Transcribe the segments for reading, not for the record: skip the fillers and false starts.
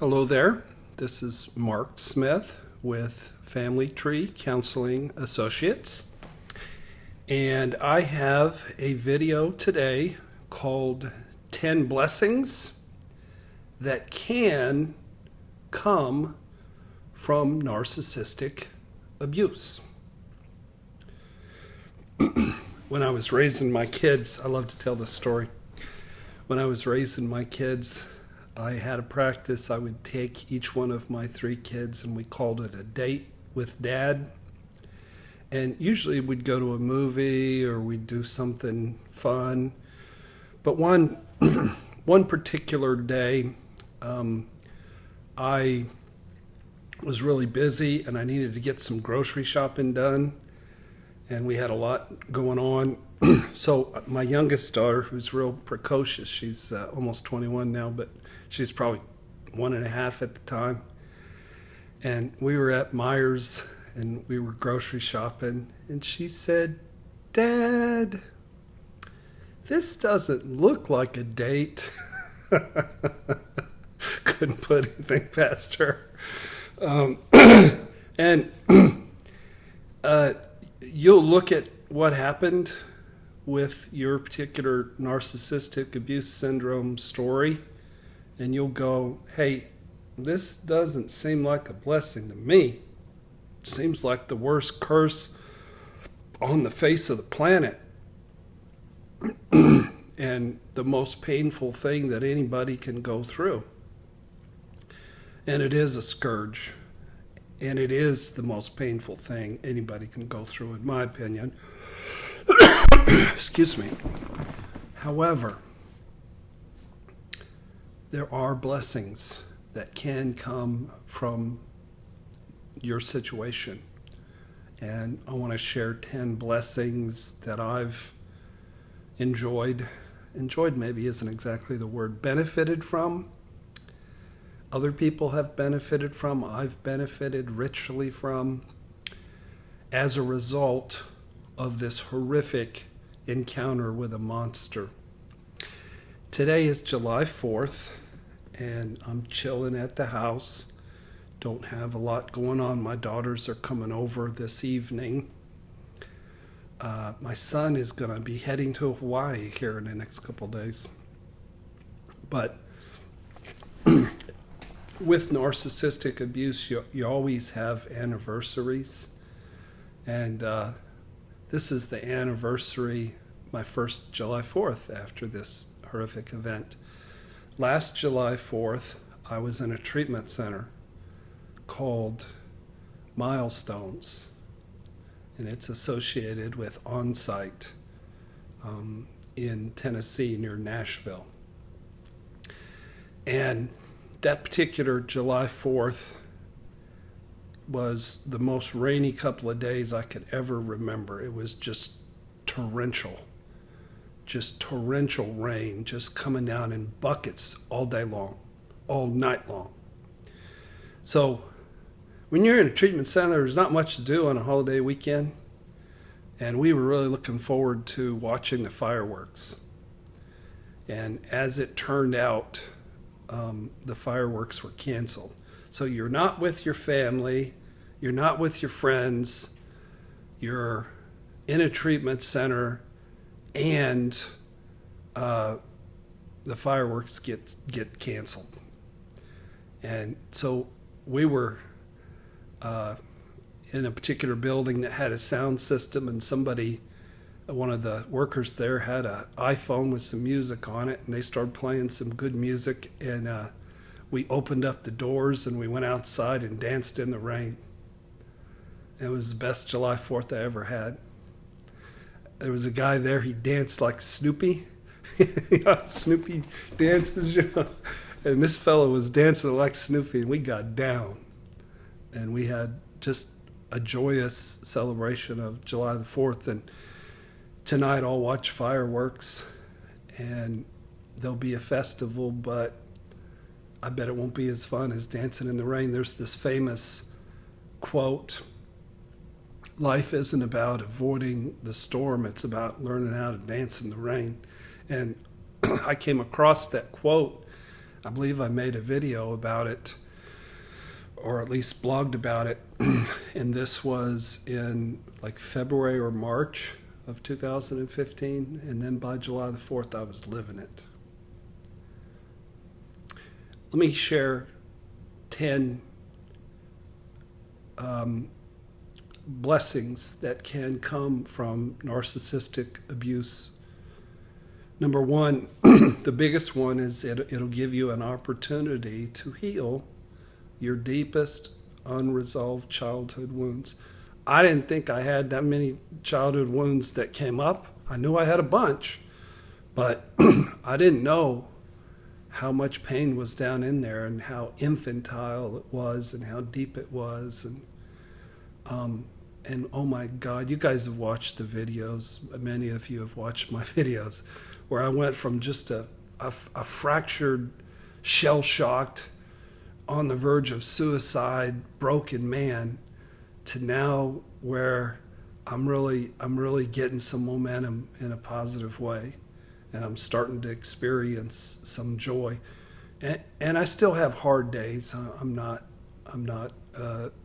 Hello there. This is Mark Smith with Family Tree Counseling Associates. And I have a video today called 10 Blessings That Can Come from Narcissistic Abuse. When I was raising my kids, I love to tell this story. When I was raising my kids, I had a practice. I would take each one of my 3 kids and we called it a date with Dad. And usually we'd go to a movie or we'd do something fun. But one particular day, I was really busy and I needed to get some grocery shopping done. And we had a lot going on. So my youngest daughter, who's real precocious, she's almost 21 now, but she's probably 1.5 at the time. And we were at Myers and we were grocery shopping. And she said, "Dad, this doesn't look like a date." Couldn't put anything past her. And you'll look at what happened with your particular narcissistic abuse syndrome story, and you'll go, "Hey, this doesn't seem like a blessing to me. It seems like the worst curse on the face of the planet." And the most painful thing that anybody can go through. And it is a scourge. And it is the most painful thing anybody can go through, in my opinion. Excuse me. However, there are blessings that can come from your situation. And I want to share 10 blessings that I've enjoyed. Enjoyed maybe isn't exactly the word. Benefited from. Other people have benefited from. I've benefited richly from as a result of this horrific encounter with a monster. Today is July 4th, and I'm chilling at the house. Don't have a lot going on. My daughters are coming over this evening. My son is going to be heading to Hawaii here in the next couple of days. But with narcissistic abuse, you always have anniversaries. And this is the anniversary, my first July 4th after this horrific event. Last July 4th, I was in a treatment center called Milestones. And it's associated with On-Site in Tennessee near Nashville. And that particular July 4th was the most rainy couple of days I could ever remember. It was just torrential rain, just coming down in buckets all day long, all night long. So when you're in a treatment center, there's not much to do on a holiday weekend. And we were really looking forward to watching the fireworks. And as it turned out, the fireworks were canceled. So you're not with your family, you're not with your friends, you're in a treatment center, and the fireworks get canceled. And so we were in a particular building that had a sound system, and one of the workers there had an iPhone with some music on it, and they started playing some good music, and we opened up the doors and we went outside and danced in the rain. It was the best July 4th I ever had. There was a guy there, he danced like Snoopy. Snoopy dances, and this fellow was dancing like Snoopy, and we got down. And we had just a joyous celebration of July the 4th. And tonight I'll watch fireworks, and there'll be a festival, but I bet it won't be as fun as dancing in the rain. There's this famous quote, "Life isn't about avoiding the storm, it's about learning how to dance in the rain." And I came across that quote I believe I made a video about it, or at least blogged about it, and this was in like February or March of 2015, and then by July the 4th, I was living it. Let me share 10 blessings that can come from narcissistic abuse. Number one, the biggest one is it'll give you an opportunity to heal your deepest unresolved childhood wounds. I didn't think I had that many childhood wounds that came up. I knew I had a bunch, but I didn't know how much pain was down in there and how infantile it was and how deep it was. And oh my God, you guys have watched the videos. Many of you have watched my videos where I went from just a fractured, shell-shocked, on the verge of suicide, broken man, to now where I'm really getting some momentum in a positive way, and I'm starting to experience some joy. And I still have hard days. I'm not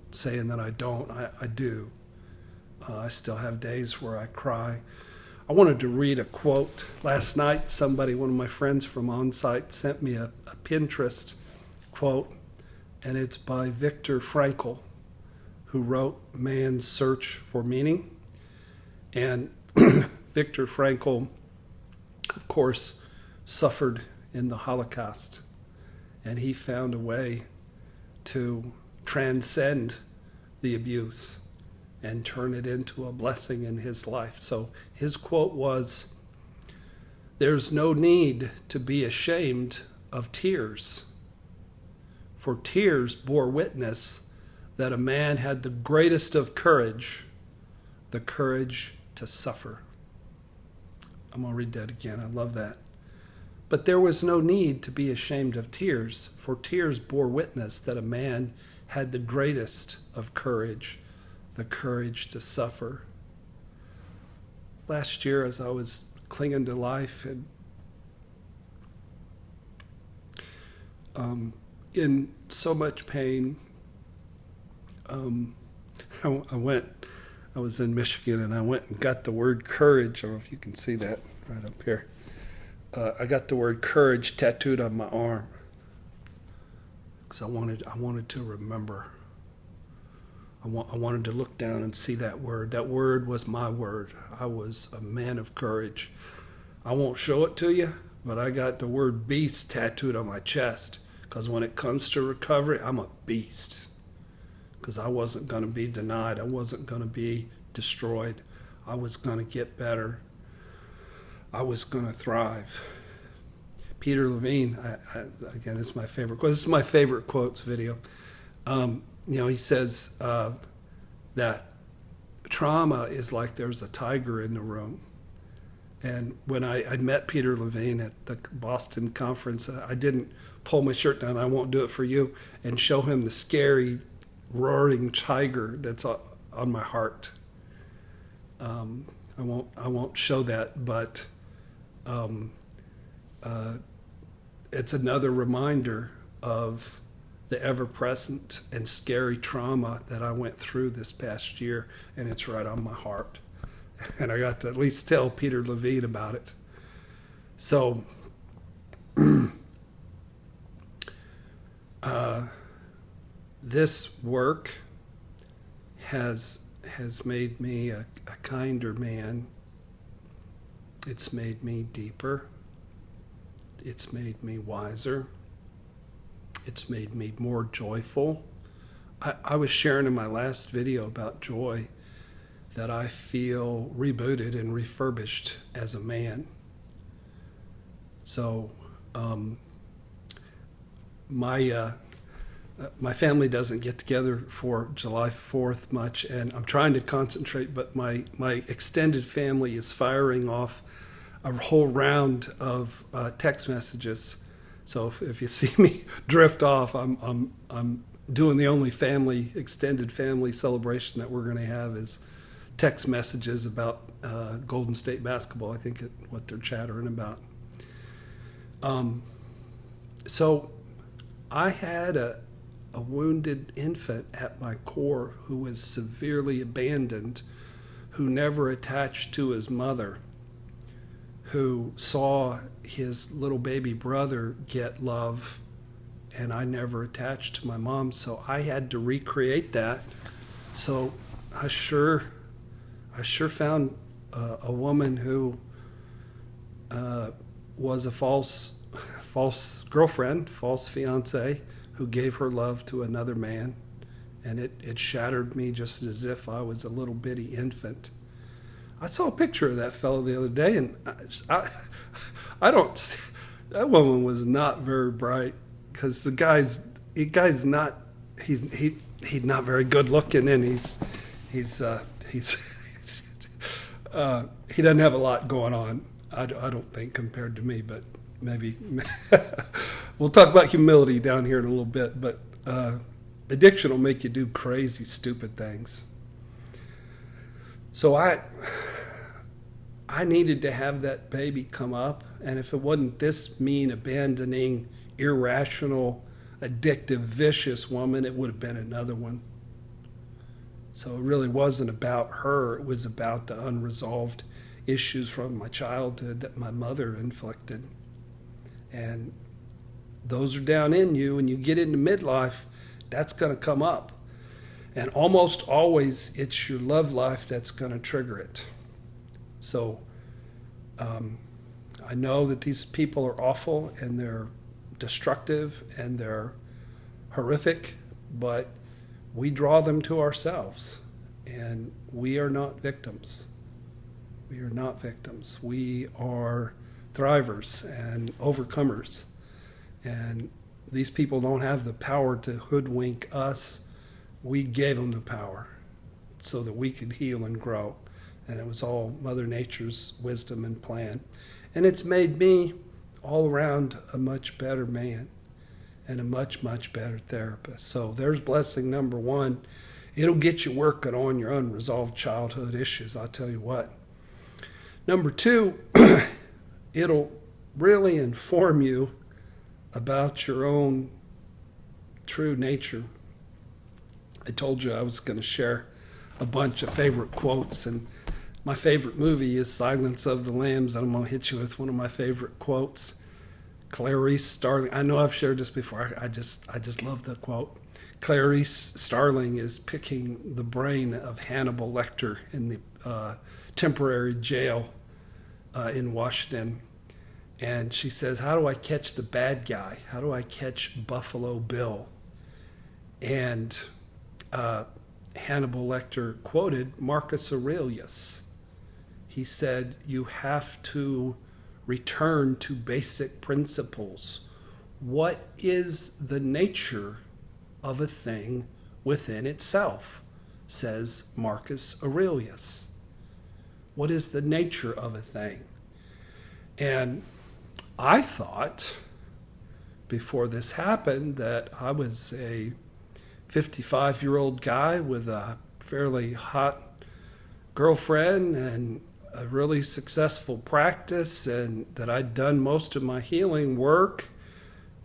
saying that I don't. I do. I still have days where I cry. I wanted to read a quote. Last night, one of my friends from on-site, sent me a Pinterest quote, and it's by Viktor Frankl, who wrote Man's Search for Meaning. And Viktor Frankl, of course, suffered in the Holocaust, and he found a way to transcend the abuse and turn it into a blessing in his life. So his quote was, "There's no need to be ashamed of tears, for tears bore witness that a man had the greatest of courage, the courage to suffer." I'm going to read that again. I love that. "But there was no need to be ashamed of tears, for tears bore witness that a man had the greatest of courage, the courage to suffer." Last year, as I was clinging to life and in so much pain, I was in Michigan, and I went and got the word courage. I don't know if you can see that right up here. I got the word courage tattooed on my arm because I wanted to remember. I wanted to look down and see that word. That word was my word. I was a man of courage. I won't show it to you, but I got the word beast tattooed on my chest because when it comes to recovery, I'm a beast. Because I wasn't going to be denied. I wasn't going to be destroyed. I was going to get better. I was going to thrive. Peter Levine, again, this is my favorite quote. This is my favorite quotes video. He says that trauma is like there's a tiger in the room. And when I met Peter Levine at the Boston conference, I didn't pull my shirt down, I won't do it for you, and show him the scary, roaring tiger that's on my heart. I won't show that, but it's another reminder of the ever-present and scary trauma that I went through this past year, and it's right on my heart. And I got to at least tell Peter Levine about it. So this work has made me a kinder man. It's made me deeper. It's made me wiser. It's made me more joyful. I was sharing in my last video about joy that I feel rebooted and refurbished as a man. So my family doesn't get together for July 4th much, and I'm trying to concentrate, but my extended family is firing off a whole round of text messages. So if you see me drift off, I'm doing the only extended family celebration that we're going to have is text messages about Golden State basketball. I think what they're chattering about. So I had a wounded infant at my core who was severely abandoned, who never attached to his mother, who saw his little baby brother get love, and I never attached to my mom. So I had to recreate that. So I sure found a woman who was a false girlfriend, false fiance, who gave her love to another man, and it shattered me just as if I was a little bitty infant. I saw a picture of that fellow the other day, and I don't. That woman was not very bright, because the guy's not he's not very good looking, and he's he doesn't have a lot going on. I don't think, compared to me, but maybe we'll talk about humility down here in a little bit. But addiction will make you do crazy, stupid things. So I needed to have that baby come up, and if it wasn't this mean, abandoning, irrational, addictive, vicious woman, it would have been another one. So it really wasn't about her. It was about the unresolved issues from my childhood that my mother inflicted. And those are down in you, and you get into midlife, that's going to come up. And almost always it's your love life that's going to trigger it. So I know that these people are awful, and they're destructive, and they're horrific, but we draw them to ourselves, and we are not victims. We are not victims. We are thrivers and overcomers. And these people don't have the power to hoodwink us. We gave them the power so that we could heal and grow. And it was all Mother Nature's wisdom and plan. And it's made me all around a much better man and a much, much better therapist. So there's blessing number one. It'll get you working on your unresolved childhood issues, I'll tell you what. Number two, it'll really inform you about your own true nature. I told you I was going to share a bunch of favorite quotes, and my favorite movie is Silence of the Lambs, and I'm going to hit you with one of my favorite quotes. Clarice Starling, I know I've shared this before, I just love the quote. Clarice Starling is picking the brain of Hannibal Lecter in the temporary jail in Washington. And she says, how do I catch the bad guy? How do I catch Buffalo Bill? And Hannibal Lecter quoted Marcus Aurelius. He said, you have to return to basic principles. What is the nature of a thing within itself? Says Marcus Aurelius. What is the nature of a thing? And I thought, before this happened, that I was a 55-year-old guy with a fairly hot girlfriend and a really successful practice, and that I'd done most of my healing work,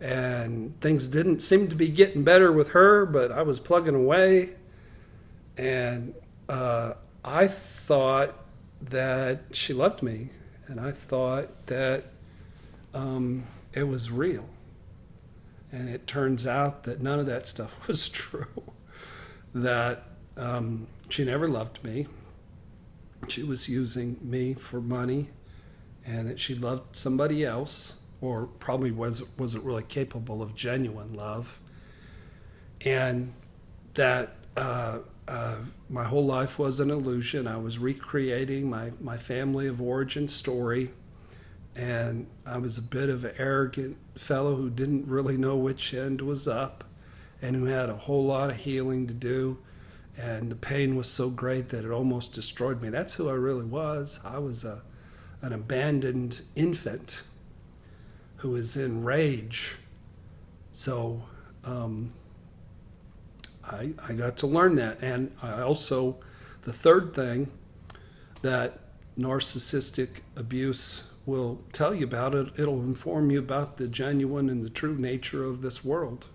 and things didn't seem to be getting better with her, but I was plugging away. And I thought that she loved me, and I thought that it was real. And it turns out that none of that stuff was true. That she never loved me. She was using me for money, and that she loved somebody else, or probably wasn't really capable of genuine love. And that my whole life was an illusion. I was recreating my family of origin story. And I was a bit of an arrogant fellow who didn't really know which end was up, and who had a whole lot of healing to do. And the pain was so great that it almost destroyed me. That's who I really was. I was an abandoned infant who was in rage. So I got to learn that. And I also, the third thing that narcissistic abuse will tell you about, it'll inform you about the genuine and the true nature of this world.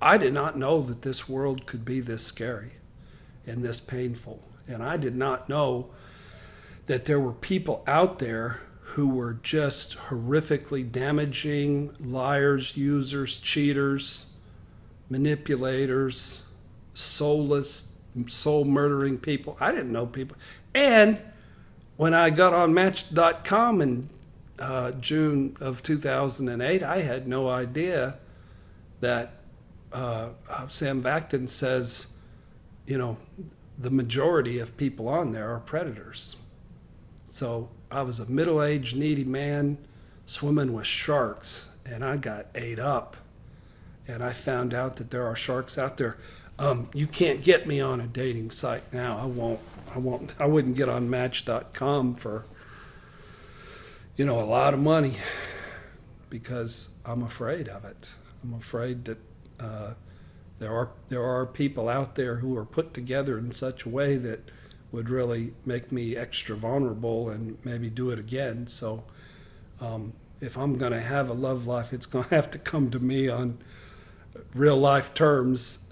I did not know that this world could be this scary and this painful. And I did not know that there were people out there who were just horrifically damaging, liars, users, cheaters, manipulators, soulless, soul-murdering people. I didn't know people. And when I got on Match.com in June of 2008, I had no idea that Sam Vaktin says, you know, the majority of people on there are predators. So I was a middle-aged, needy man swimming with sharks, and I got ate up. And I found out that there are sharks out there. You can't get me on a dating site now. I wouldn't get on Match.com for, you know, a lot of money because I'm afraid of it. I'm afraid that there are people out there who are put together in such a way that would really make me extra vulnerable and maybe do it again. So if I'm going to have a love life, it's going to have to come to me on real life terms,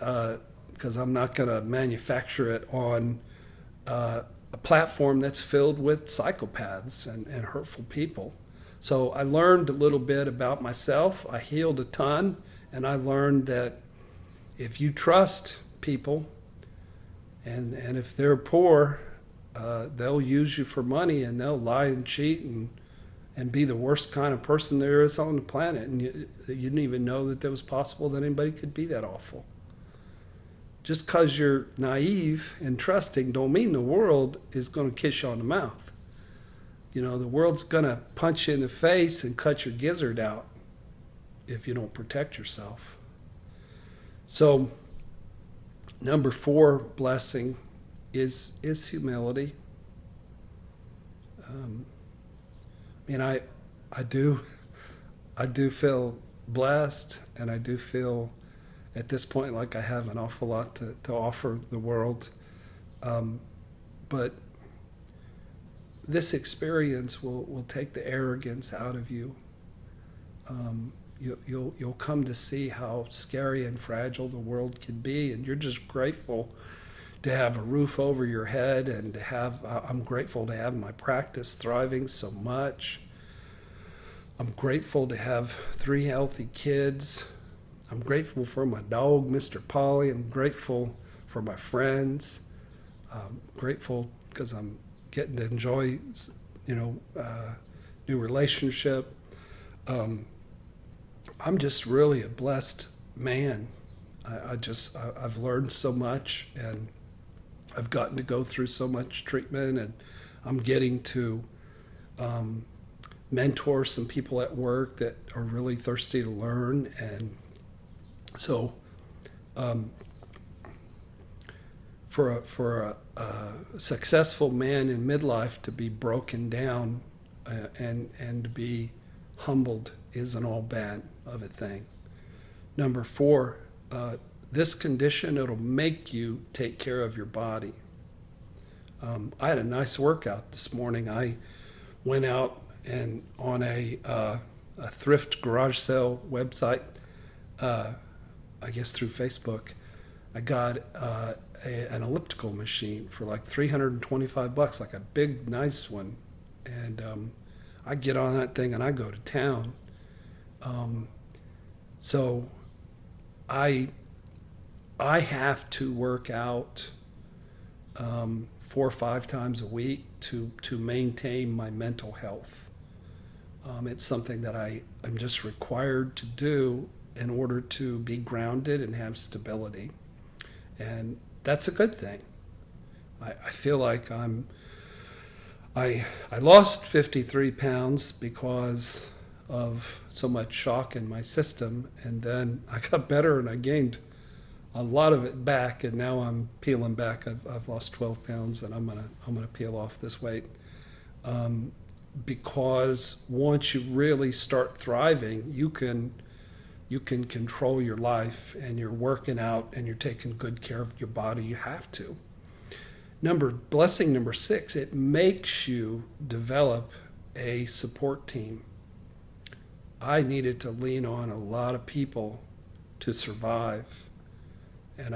because I'm not going to manufacture it on a platform that's filled with psychopaths and hurtful people. So I learned a little bit about myself. I healed a ton, and I learned that if you trust people, and if they're poor, they'll use you for money, and they'll lie and cheat and be the worst kind of person there is on the planet. And you didn't even know that it was possible that anybody could be that awful. Just because you're naive and trusting don't mean the world is going to kiss you on the mouth. You know, the world's going to punch you in the face and cut your gizzard out if you don't protect yourself. So, number 4 blessing is humility. I do feel blessed, and I do feel at this point like I have an awful lot to offer the world. But this experience will take the arrogance out of you. You'll come to see how scary and fragile the world can be, and you're just grateful to have a roof over your head, and I'm grateful to have my practice thriving so much. I'm grateful to have 3 healthy kids. I'm grateful for my dog, Mr. Polly. I'm grateful for my friends. I'm grateful because I'm getting to enjoy, new relationship. I'm just really a blessed man. I've learned so much, and I've gotten to go through so much treatment, and I'm getting to mentor some people at work that are really thirsty to learn. And so for a successful man in midlife to be broken down and to be humbled isn't all bad of a thing. Number 4, this condition, it'll make you take care of your body. I had a nice workout this morning. I went out and on a thrift garage sale website, I guess through Facebook, I got an elliptical machine for like $325, like a big, nice one. And I get on that thing and I go to town. So I have to work out 4 or 5 times a week to maintain my mental health. It's something that I'm just required to do in order to be grounded and have stability. And that's a good thing. I feel like I lost 53 pounds because of so much shock in my system, and then I got better and I gained a lot of it back, and now I'm peeling back. I've lost 12 pounds, and I'm gonna peel off this weight, because once you really start thriving, you can control your life, and you're working out and you're taking good care of your body. You have to. Blessing number 6, it makes you develop a support team. I needed to lean on a lot of people to survive. And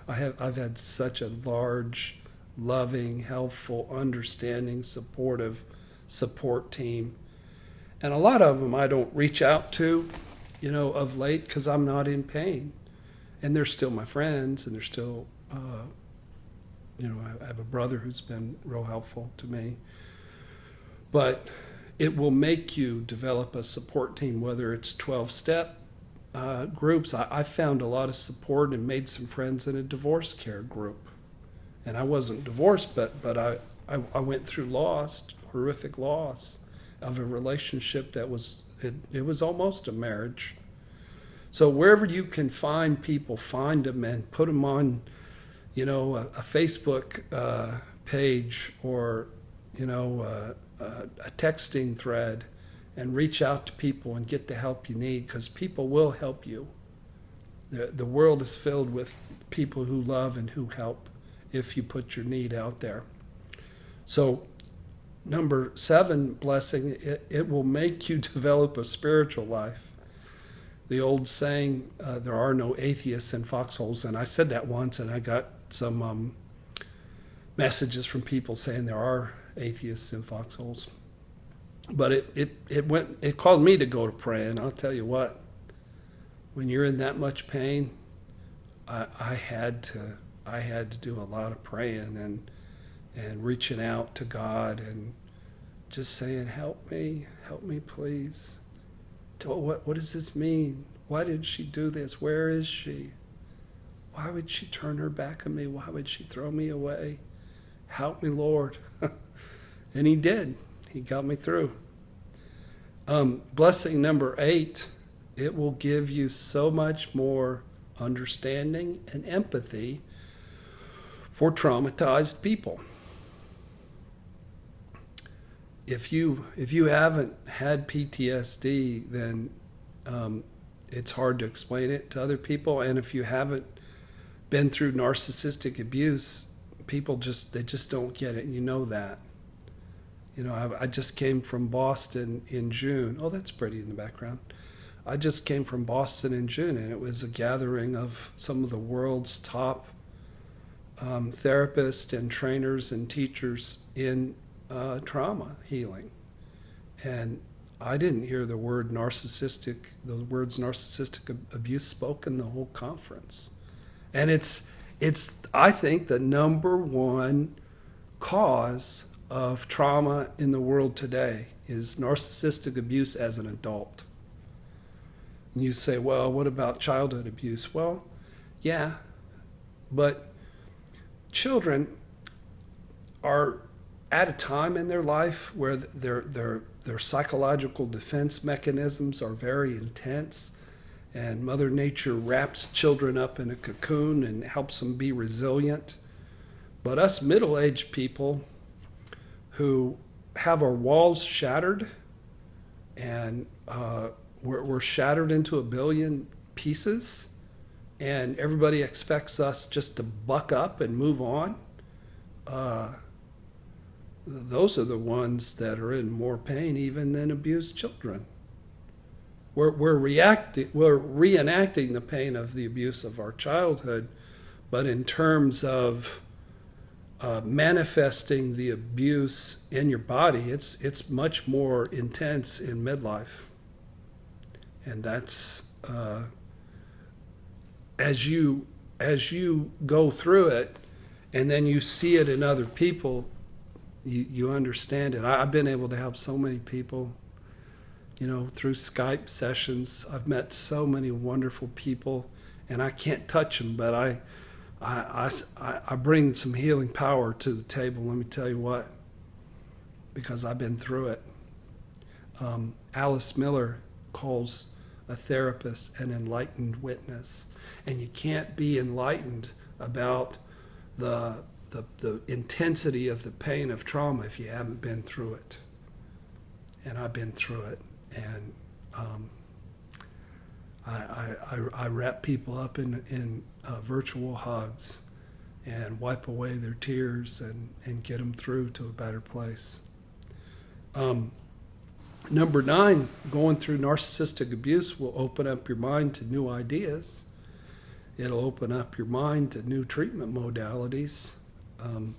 I've had such a large, loving, helpful, understanding, supportive support team. And a lot of them I don't reach out to, of late, because I'm not in pain. And they're still my friends, and they're still, I have a brother who's been real helpful to me. But it will make you develop a support team, whether it's 12-step groups. I found a lot of support and made some friends in a divorce care group. And I wasn't divorced, but I went through horrific loss of a relationship that it was almost a marriage. So wherever you can find people, find them and put them on, a Facebook page or, a texting thread, and reach out to people and get the help you need, because people will help you. The world is filled with people who love and who help if you put your need out there. So number 7 blessing, it will make you develop a spiritual life. The old saying, there are no atheists in foxholes, and I said that once, and I got some messages from people saying there are atheists in foxholes. But it called me to go to pray, and I'll tell you what, when you're in that much pain, I had to do a lot of praying and reaching out to God and just saying, help me please. What does this mean? Why did she do this? Where is she? Why would she turn her back on me? Why would she throw me away? Help me, Lord. And he did. He got me through. Blessing number 8, it will give you so much more understanding and empathy for traumatized people. If you haven't had PTSD, then it's hard to explain it to other people. And if you haven't been through narcissistic abuse, people they just don't get it. And you know that. I just came from Boston in June. Oh, that's pretty in the background. I just came from Boston in June, and it was a gathering of some of the world's top therapists and trainers and teachers in trauma healing. And I didn't hear the words narcissistic abuse spoken the whole conference. And it's I think the number one cause of trauma in the world today is narcissistic abuse as an adult. And you say, well, what about childhood abuse? Well, yeah, but children are at a time in their life where their psychological defense mechanisms are very intense, and Mother Nature wraps children up in a cocoon and helps them be resilient. But us middle-aged people who have our walls shattered, and we're shattered into a billion pieces, and everybody expects us just to buck up and move on, those are the ones that are in more pain even than abused children. We're reenacting the pain of the abuse of our childhood, but in terms of manifesting the abuse in your body, it's much more intense in midlife. And that's as you go through it, and then you see it in other people, you understand it. I've been able to help so many people, through Skype sessions. I've met so many wonderful people, and I can't touch them, but I bring some healing power to the table. Let me tell you what, because I've been through it. Alice Miller calls a therapist an enlightened witness, and you can't be enlightened about the intensity of the pain of trauma if you haven't been through it. And I've been through it, and I wrap people up in virtual hugs and wipe away their tears and get them through to a better place. Number 9, going through narcissistic abuse will open up your mind to new ideas It'll open up your mind to new treatment modalities. Um,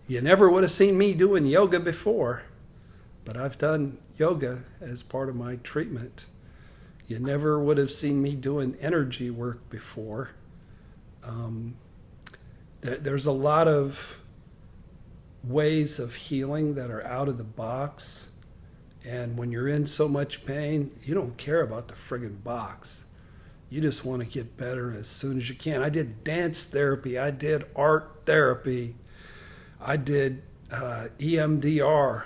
you never would have seen me doing yoga before, but I've done yoga as part of my treatment. You never would have seen me doing energy work before. There's a lot of ways of healing that are out of the box. And when you're in so much pain, you don't care about the friggin' box. You just want to get better as soon as you can. I did dance therapy. I did art therapy. I did EMDR,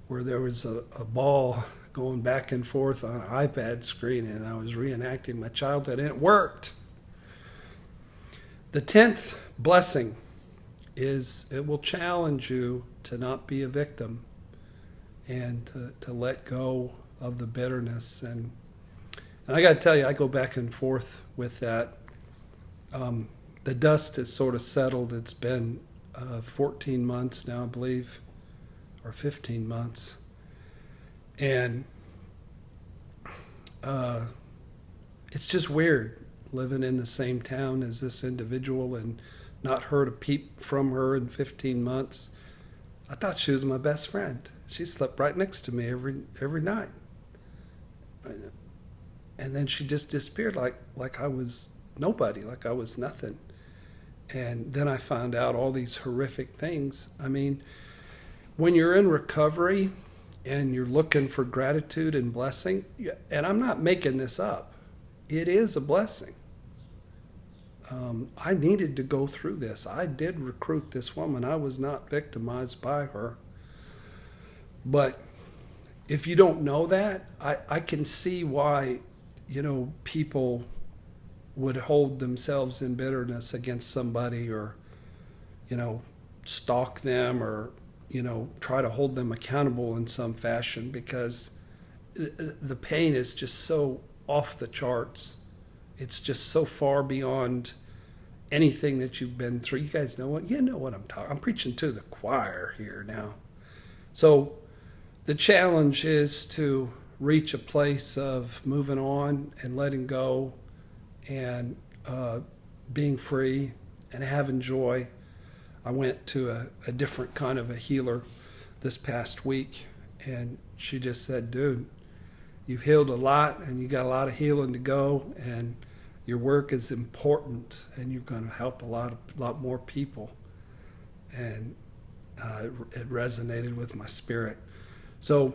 where there was a ball going back and forth on an iPad screen, and I was reenacting my childhood, and it worked. The 10th blessing is it will challenge you to not be a victim and to let go of the bitterness. And I got to tell you, I go back and forth with that. The dust has sort of settled. It's been 14 months now, I believe, or 15 months. And it's just weird living in the same town as this individual and not heard a peep from her in 15 months. I thought she was my best friend. She slept right next to me every night. And then she just disappeared like I was nobody, like I was nothing. And then I found out all these horrific things. I mean, when you're in recovery and you're looking for gratitude and blessing, and I'm not making this up, it is a blessing. I needed to go through this. I did recruit this woman. I was not victimized by her. But if you don't know that, I can see why, people would hold themselves in bitterness against somebody, or, stalk them, or, try to hold them accountable in some fashion, because the pain is just so off the charts. It's just so far beyond anything that you've been through. You guys know what? You know what I'm talking. I'm preaching to the choir here now. So the challenge is to reach a place of moving on and letting go and being free and having joy. I went to a different kind of a healer this past week, and she just said, dude, you've healed a lot and you got a lot of healing to go, and your work is important and you're going to help a lot more people. And it resonated with my spirit. So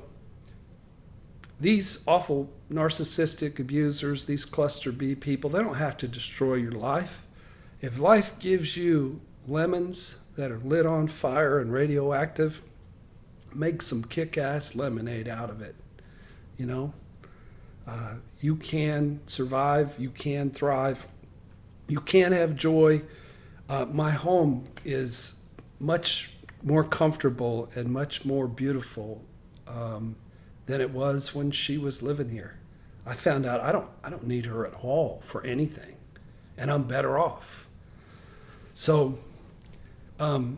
these awful narcissistic abusers, these cluster B people, they don't have to destroy your life. If life gives you lemons that are lit on fire and radioactive, make some kick-ass lemonade out of it. You can survive, you can thrive, you can have joy. My home is much more comfortable and much more beautiful than it was when she was living here. I found out I don't need her at all for anything, and I'm better off. So I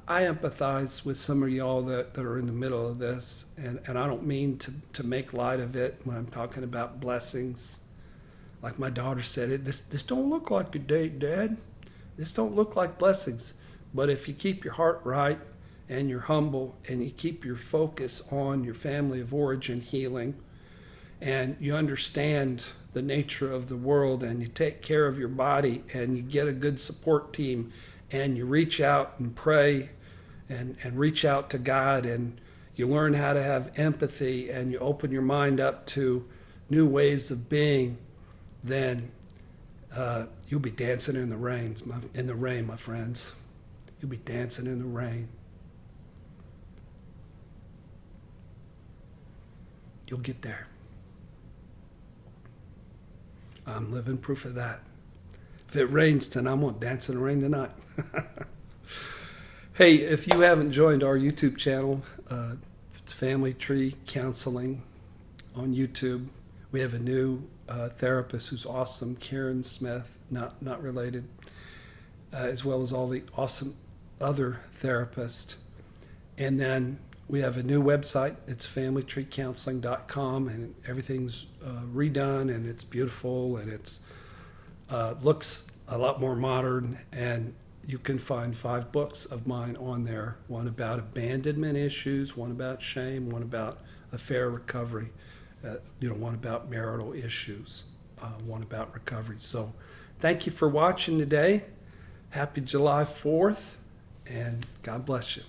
empathize with some of y'all that are in the middle of this, and I don't mean to make light of it when I'm talking about blessings. Like my daughter said, this don't look like a date, Dad. This don't look like blessings. But if you keep your heart right and you're humble and you keep your focus on your family of origin healing, and you understand the nature of the world, and you take care of your body, and you get a good support team, and you reach out and pray and reach out to God, and you learn how to have empathy, and you open your mind up to new ways of being, then you'll be dancing in the rain, my friends. You'll be dancing in the rain. You'll get there. I'm living proof of that. If it rains tonight, I'm going to dance in the rain tonight. Hey, if you haven't joined our YouTube channel, it's Family Tree Counseling on YouTube. We have a new therapist who's awesome, Karen Smith, not related, as well as all the awesome other therapists. And then We have a new website. It's familytreecounseling.com, and everything's redone, and it's beautiful, and it's looks a lot more modern. And you can find 5 books of mine on there. One about abandonment issues, one about shame, one about affair recovery, one about marital issues, one about recovery. So thank you for watching today. Happy July 4th, and God bless you.